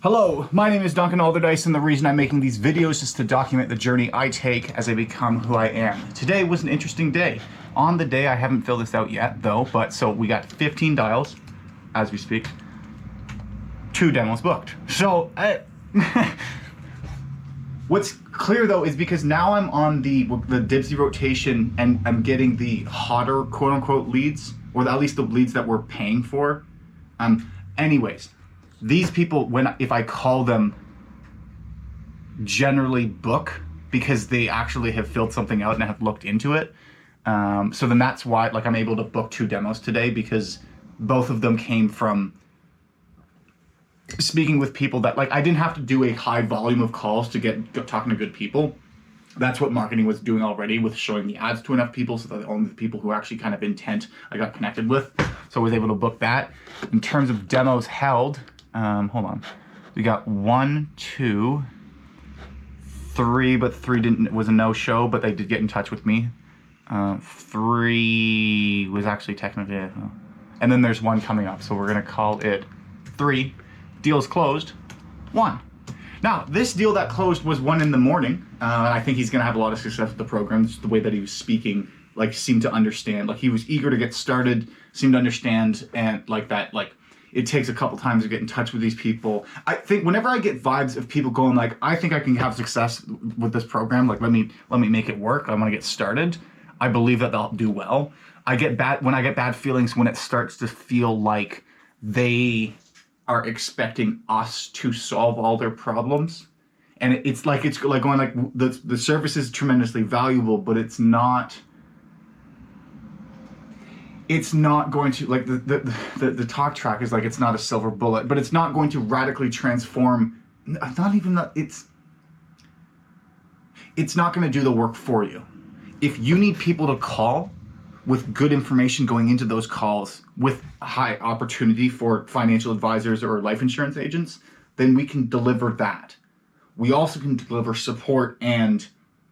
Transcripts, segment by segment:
Hello, my name is Duncan Alderdice, and the reason I'm making these videos is to document the journey I take as I become who I am. Today was an interesting day. On the day, I haven't filled this out yet though, but so we got 15 dials as we speak, 2 demos booked. So what's clear though is because now I'm on the Dipsy rotation and I'm getting the hotter quote unquote leads, or at least the leads that we're paying for. Anyways, these people, if I call them, generally book because they actually have filled something out and have looked into it. So then that's why I'm able to book 2 demos today, because both of them came from speaking with people that I didn't have to do a high volume of calls to get talking to good people. That's what marketing was doing already, with showing the ads to enough people, so that only the people who actually kind of intent I got connected with. So I was able to book that. In terms of demos held, hold on. We got 1, 2, 3, but 3 was a no-show, but they did get in touch with me. 3 was actually technically, and then there's 1 coming up, so we're gonna call it 3. Deals closed, 1. Now, this deal that closed was 1 in the morning. I think he's gonna have a lot of success with the program. Just the way that he was speaking, seemed to understand. He was eager to get started, seemed to understand, and it takes a couple times to get in touch with these people. I think whenever I get vibes of people going I think I can have success with this program, let me make it work, I want to get started, I believe that they'll do well. I get bad feelings when it starts to feel like they are expecting us to solve all their problems. And it's going the service is tremendously valuable, but it's not going to, the talk track is it's not a silver bullet, but it's not going to radically transform, not even that, it's not going to do the work for you. If you need people to call with good information going into those calls, with high opportunity for financial advisors or life insurance agents, then we can deliver that. We also can deliver support and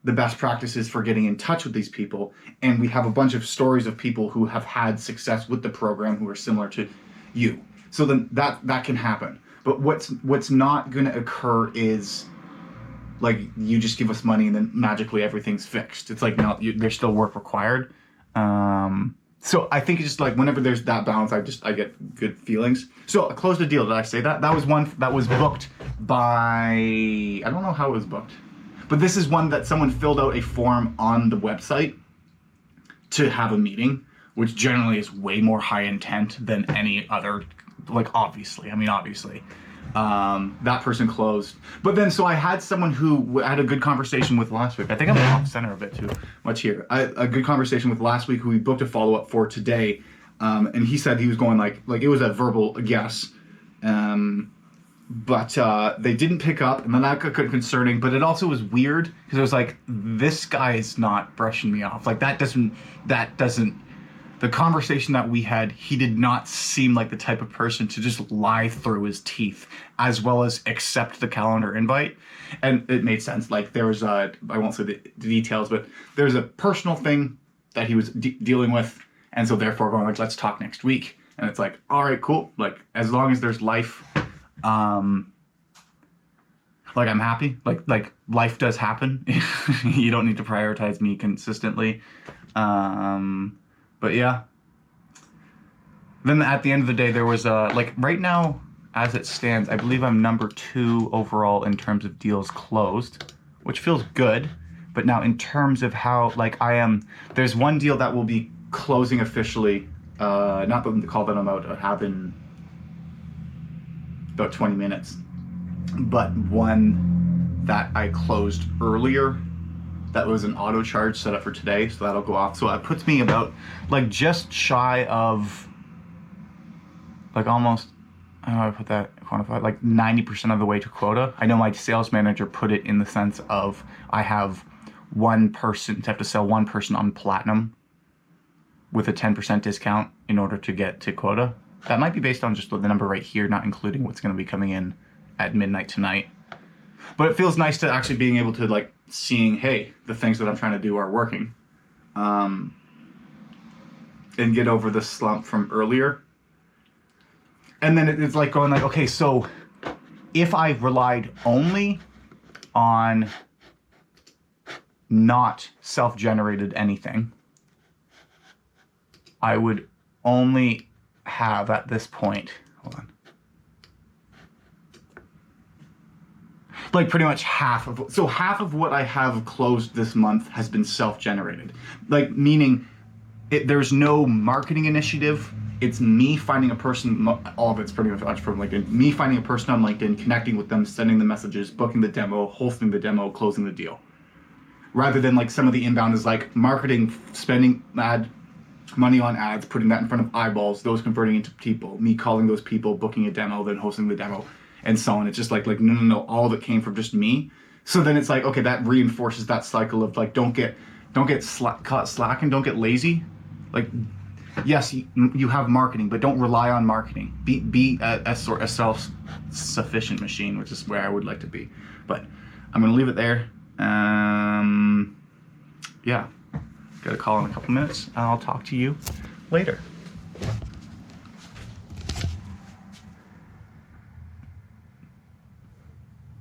the best practices for getting in touch with these people, and we have a bunch of stories of people who have had success with the program who are similar to you. So then that can happen. But what's not going to occur is you just give us money and then magically everything's fixed. It's no, there's still work required. So I think it's just whenever there's that balance, I get good feelings. So I closed a deal. Did I say that? That was one that was booked by, I don't know how it was booked. But this is one that someone filled out a form on the website to have a meeting, which generally is way more high intent than any other, obviously. That person closed. But then, so I had someone who I had a good conversation with last week. I think I'm off center a bit too much here. A good conversation with last week who we booked a follow-up for today. And he said he was going it was a verbal guess. But they didn't pick up, and then that got concerning. But it also was weird because it was this guy is not brushing me off. That doesn't. The conversation that we had, he did not seem like the type of person to just lie through his teeth, as well as accept the calendar invite. And it made sense. There was I won't say the details, but there's a personal thing that he was dealing with, and so therefore going let's talk next week. And it's all right, cool. As long as there's life. I'm happy. Life does happen. You don't need to prioritize me consistently. But yeah. Then at the end of the day, there was right now, as it stands, I believe I'm number 2 overall in terms of deals closed, which feels good. But now in terms of how I am, there's one deal that will be closing officially. Not the call that I'm about to have in about 20 minutes, but one that I closed earlier that was an auto charge set up for today, so that'll go off. So it puts me about just shy of almost, I don't know how to put that quantified, 90% of the way to quota. I know my sales manager put it in the sense of I have one person, to have to sell one person on platinum with a 10% discount in order to get to quota. That might be based on just the number right here, not including what's going to be coming in at midnight tonight. But it feels nice to actually being able to seeing, hey, the things that I'm trying to do are working. And get over the slump from earlier. And then it's going okay, so if I relied only on not self-generated anything, I would only have at this point, hold on, like pretty much half of what I have closed this month has been self-generated. Like, meaning there's no marketing initiative. It's me finding a person, all of it's pretty much from LinkedIn, me finding a person on LinkedIn, connecting with them, sending the messages, booking the demo, hosting the demo, closing the deal. Rather than like some of the inbound is like marketing, spending money on ads, putting that in front of eyeballs, those converting into people, me calling those people, booking a demo, then hosting the demo, and so on. It's just like no, all of it came from just me. So then it's like, okay, that reinforces that cycle of like, don't get caught slacking, don't get lazy. Like, yes, you have marketing, but don't rely on marketing. Be a self-sufficient machine, which is where I would like to be. But I'm gonna leave it there. Yeah, got a call in a couple minutes. I'll talk to you later.